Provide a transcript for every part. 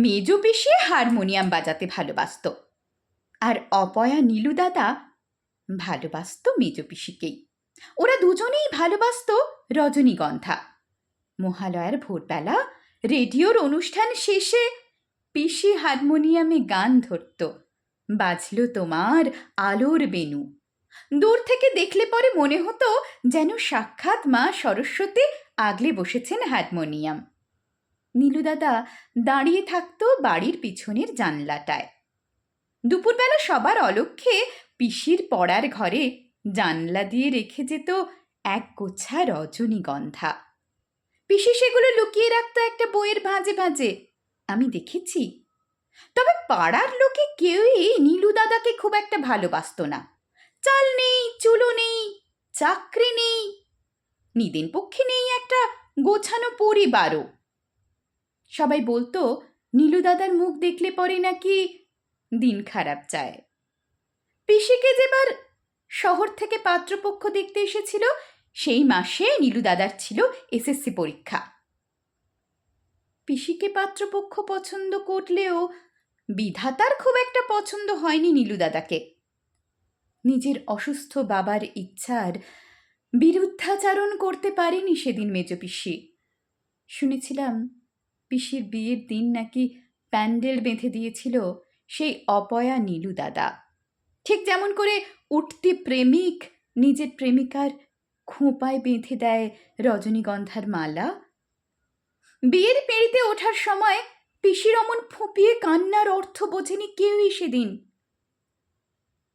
মেজ পিসি harmonium বাজাতে ভালোবাসত, আর অপয়া নীলু দাদা ভালোবাসত মেজ পিসিকেই। ওরা দুজনেই ভালোবাসত রজনীগন্ধা। মহালয়ার ভোরবেলা রেডিওর অনুষ্ঠান শেষে পিসি হারমোনিয়ামে গান ধরত, বাজল তোমার আলোর বেনু। দূর থেকে দেখলে পরে মনে হতো যেন সাক্ষাৎ মা সরস্বতী আগলে বসেছেন হারমোনিয়াম। নীলু দাদা দাঁড়িয়ে থাকতো বাড়ির পিছনের জানলাটায়। দুপুরবেলা সবার অলক্ষ্যে পিসির পড়ার ঘরে জানলা দিয়ে রেখে যেত এক গোছা রজনীগন্ধা। পিসি সেগুলো লুকিয়ে রাখতো একটা বইয়ের ভাঁজে ভাঁজে, আমি দেখেছি। তবে পাড়ার লোকে কেউই নীলু দাদাকে খুব একটা ভালোবাসত না। চাল নেই, চুলো নেই, চাকরি নেই, নিদেন পক্ষে নেই একটা গোছানো পরিবারও। সবাই বলতো নীলু দাদার মুখ দেখলে পরে নাকি দিন খারাপ যায়। পিসিকে যেবার শহর থেকে পাত্রপক্ষ দেখতে এসেছিল সেই মাসে নীলু দাদার ছিল এসএসসি পরীক্ষা। পিসিকে পাত্রপক্ষ পছন্দ করলেও বিধাতার খুব একটা পছন্দ হয়নি নীলু দাদাকে। নিজের অসুস্থ বাবার ইচ্ছার বিরুদ্ধাচারণ করতে পারেনি সেদিন মেজ পিসি। শুনেছিলাম পিসির বিয়ের দিন নাকি প্যান্ডেল বেঁধে দিয়েছিল সেই অপয়া নীলু দাদা, ঠিক যেমন করে উঠতি প্রেমিক নিজের প্রেমিকার খোঁপায় বেঁধে দেয় রজনীগন্ধার মালা। বিয়ের পেড়িতে ওঠার সময় পিসির অমন ফুঁপিয়ে কান্নার অর্থ বোঝেনি কেউই সেদিন।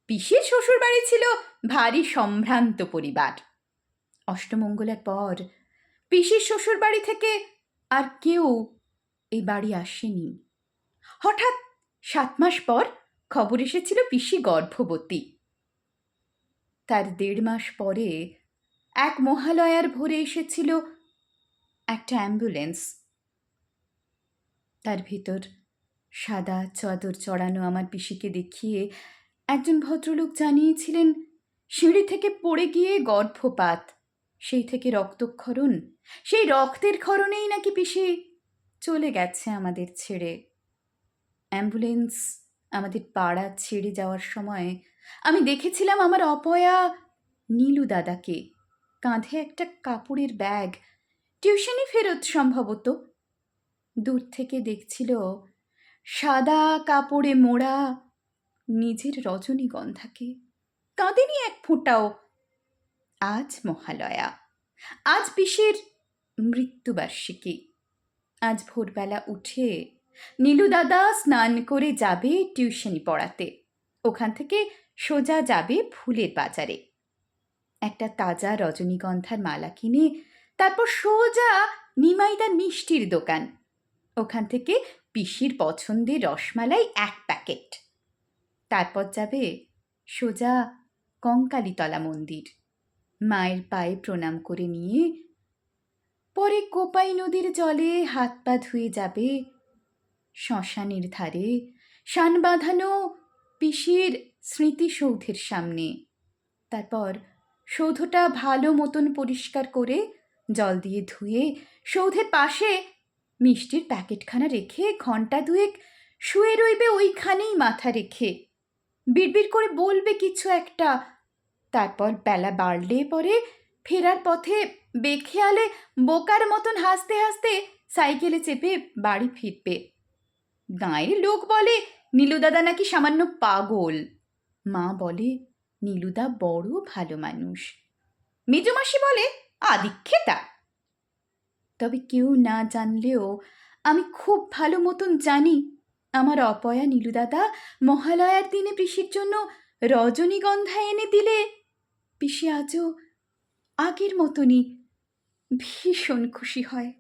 পিসির শ্বশুরবাড়ি ছিল ভারী সম্ভ্রান্ত পরিবার। অষ্টমঙ্গলার পর পিসির শ্বশুরবাড়ি থেকে আর কেউ এই বাড়ি আসেনি। হঠাৎ 7 মাস পর খবর এসেছিল পিসি গর্ভবতী। তার 1.5 মাস পরে এক মহালয়ার ভোরে এসেছিল একটা অ্যাম্বুলেন্স। তার ভিতর সাদা চাদর চড়ানো আমার পিসিকে দেখিয়ে একজন ভদ্রলোক জানিয়েছিলেন সিঁড়ি থেকে পড়ে গিয়ে গর্ভপাত, সেই থেকে রক্তক্ষরণ, সেই রক্তের ক্ষরণেই নাকি পিসি চলে গেছে আমাদের ছেড়ে। অ্যাম্বুলেন্স আমাদের পাড়া ছেড়ে যাওয়ার সময় আমি দেখেছিলাম আমার অপয়া নীলু দাদাকে, কাঁধে একটা কাপড়ের ব্যাগ, টিউশনি ফেরত সম্ভবত। দূর থেকে দেখছিল সাদা কাপড়ে মোড়া নিজের রজনীগন্ধাকে, কাঁদেনি এক ফোঁটাও। আজ মহালয়া, আজ পিসির মৃত্যুবার্ষিকী। আজ ভোরবেলা উঠে নীলু দাদা স্নান করে যাবে টিউশনি পড়াতে। ওখান থেকে সোজা যাবে ফুলের বাজারে, একটা তাজা রজনীগন্ধার মালা কিনে তারপর সোজা নিমাইদার মিষ্টির দোকান, ওখান থেকে পিসির পছন্দের রসমালাই 1 প্যাকেট। তারপর যাবে সোজা কঙ্কালীতলা মন্দির, মায়ের পায়ে প্রণাম করে নিয়ে পরে কোপাই নদীর জলে হাত পা ধুয়ে যাবে শ্মশানের ধারে শান বাঁধানো পিসির স্মৃতিসৌধের সামনে। তারপর সৌধটা ভালো মতন পরিষ্কার করে জল দিয়ে ধুয়ে সৌধের পাশে মিষ্টির প্যাকেটখানা রেখে 1 ঘণ্টা 2 শুয়ে রইবে ওইখানেই মাথা রেখে, বিড়বিড় করে বলবে কিছু একটা। তারপর বেলা বাড়লে পরে ফেরার পথে বেখেয়ালে বোকার মতন হাসতে হাসতে সাইকেলে চেপে বাড়ি ফিরবে। গাঁয়ের লোক বলে নীলুদাদা নাকি সামান্য পাগল, মা বলে নীলুদা বড় ভালো মানুষ, মেজমাসি বলে আদিক্ষেতা। তবে কেউ না জানলেও আমি খুব ভালো মতন জানি আমার অপয়া নীলুদাদা মহালয়ার দিনে পিসির জন্য রজনীগন্ধা এনে দিলে পিসি আজও আগের মতনই ভীষণ খুশি হয়।